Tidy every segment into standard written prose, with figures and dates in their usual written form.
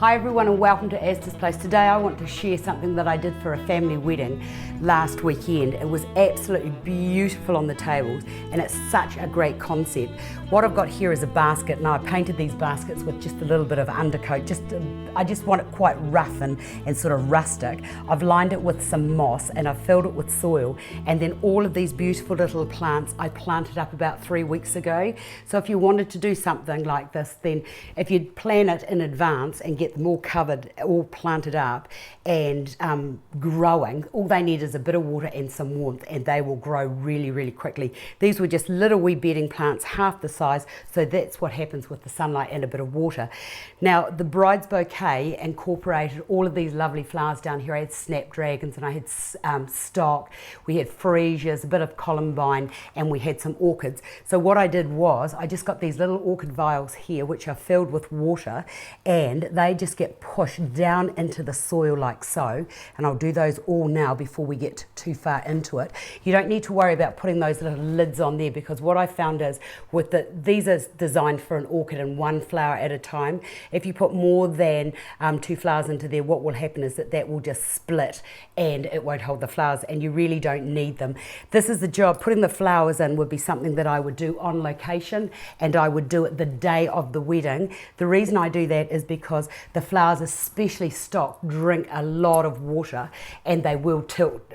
Hi everyone and welcome to Astar's Place. Today I want to share something that I did for a family wedding last weekend. It was absolutely beautiful on the tables and it's such a great concept. What I've got here is a basket. Now I painted these baskets with just a little bit of undercoat. I just want it quite rough and sort of rustic. I've lined it with some moss and I've filled it with soil, and then all of these beautiful little plants I planted up about 3 weeks ago. So if you wanted to do something like this, then if you'd plan it in advance and get them all covered, all planted up and growing, all they need is a bit of water and some warmth and they will grow really, really quickly. These were just little wee bedding plants, half the size, so that's what happens with the sunlight and a bit of water. Now the bride's bouquet incorporated all of these lovely flowers down here. I had snapdragons and I had stock, we had freesias, a bit of columbine, and we had some orchids. So what I did was I just got these little orchid vials here which are filled with water, and they just get pushed down into the soil like so, and I'll do those all now before we get too far into it. You don't need to worry about putting those little lids on there, because what I found is these are designed for an orchid and one flower at a time. If you put more than 2 flowers into there, what will happen is that will just split and it won't hold the flowers, and you really don't need them. This is the job. Putting the flowers in would be something that I would do on location, and I would do it the day of the wedding. The reason I do that is because the flowers, especially stock, drink a lot of water and they will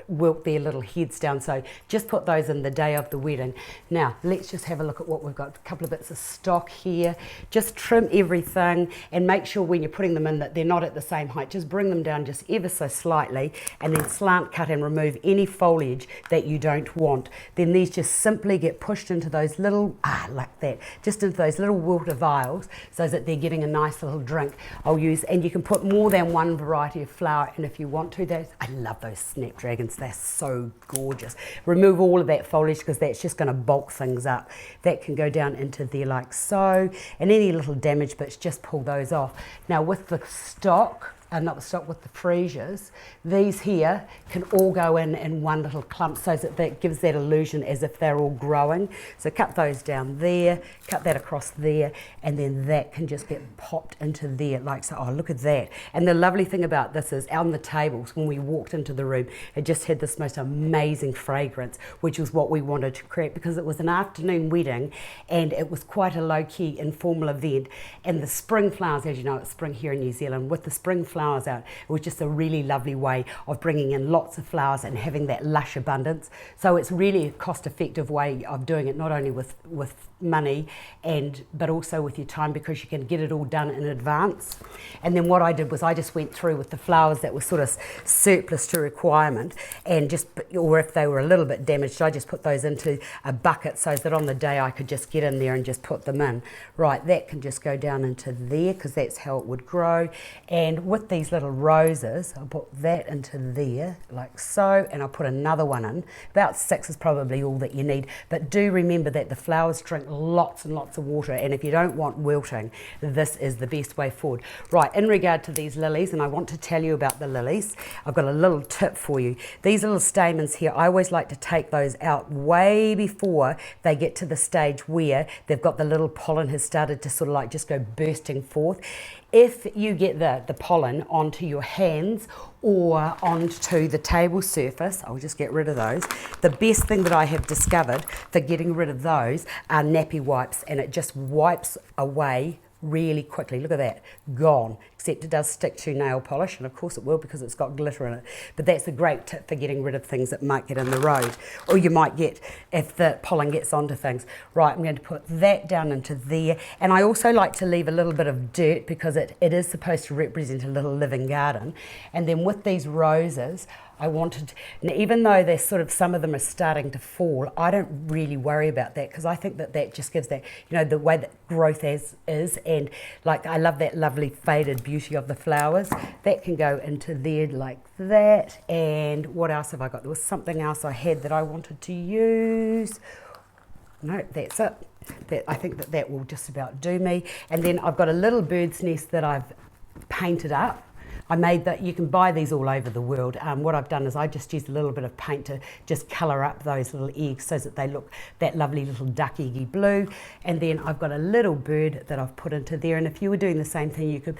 wilt their little heads down. So just put those in the day of the wedding. Now let's just have a look at what we've got. A couple of bits of stock here. Just trim everything and make sure when you're putting them in that they're not at the same height. Just bring them down just ever so slightly and then slant cut and remove any foliage that you don't want. Then these just simply get pushed into those little, like that, just into those little water vials so that they're getting a nice little drink. I'll use, and you can put more than one variety of flower in if you want to. I love those snapdragons, they're so gorgeous. Remove all of that foliage because that's just going to bulk things up. That can go down into there like so, and any little damaged bits, just pull those off. Now with the stock, not the stock, with the freesias, these here can all go in one little clump so that gives that illusion as if they're all growing. So cut those down there, cut that across there, and then that can just get popped into there like so. Oh, look at that. And the lovely thing about this is on the tables, when we walked into the room, it just had this most amazing fragrance, which was what we wanted to create, because it was an afternoon wedding and it was quite a low-key informal event. And the spring flowers, as you know, it's spring here in New Zealand, with the spring flowers out, it was just a really lovely way of bringing in lots of flowers and having that lush abundance. So it's really a cost-effective way of doing it, not only with money but also with your time, because you can get it all done in advance. And then what I did was I just went through with the flowers that were sort of surplus to requirement, and or if they were a little bit damaged, I just put those into a bucket so that on the day I could just get in there and just put them in. Right, that can just go down into there because that's how it would grow. And with these little roses, I'll put that into there like so, and I'll put another one in. About 6 is probably all that you need, but do remember that the flowers drink lots and lots of water, and if you don't want wilting, this is the best way forward. Right, in regard to these lilies, and I want to tell you about the lilies, I've got a little tip for you. These little stamens here, I always like to take those out way before they get to the stage where they've got the little pollen has started to sort of like just go bursting forth. If you get the pollen onto your hands or onto the table surface, I'll just get rid of those. The best thing that I have discovered for getting rid of those are nappy wipes, and it just wipes away really quickly. Look at that, gone. Except it does stick to nail polish, and of course it will because it's got glitter in it. But that's a great tip for getting rid of things that might get in the road, or you might get if the pollen gets onto things. Right, I'm going to put that down into there, and I also like to leave a little bit of dirt because it is supposed to represent a little living garden. And then with these roses, I wanted, and even though they're sort of, some of them are starting to fall, I don't really worry about that because I think that just gives that, you know, the way that growth is, and like I love that lovely faded beauty of the flowers. That can go into there like that. And what else have I got? There was something else I had that I wanted to use. No, that's it. I think that will just about do me. And then I've got a little bird's nest that I've painted up. I made that. You can buy these all over the world. What I've done is I just used a little bit of paint to just colour up those little eggs so that they look that lovely little duck eggy blue. And then I've got a little bird that I've put into there, and if you were doing the same thing, you could,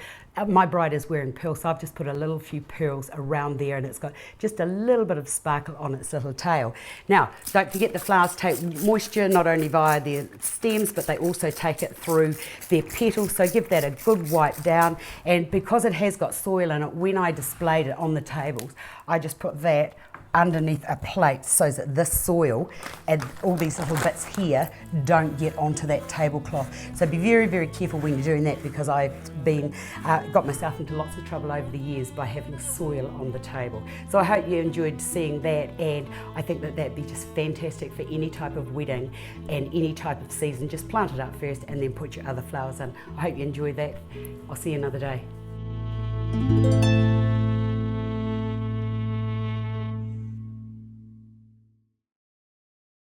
my bride is wearing pearls, so I've just put a little few pearls around there, and it's got just a little bit of sparkle on its little tail. Now, don't forget the flowers take moisture not only via their stems, but they also take it through their petals, so give that a good wipe down. And because it has got soil in it, when I displayed it on the tables, I just put that underneath a plate so that this soil and all these little bits here don't get onto that tablecloth. So be very, very careful when you're doing that, because I've been got myself into lots of trouble over the years by having soil on the table. So I hope you enjoyed seeing that, and I think that that'd be just fantastic for any type of wedding and any type of season. Just plant it up first and then put your other flowers in. I hope you enjoyed that. I'll see you another day.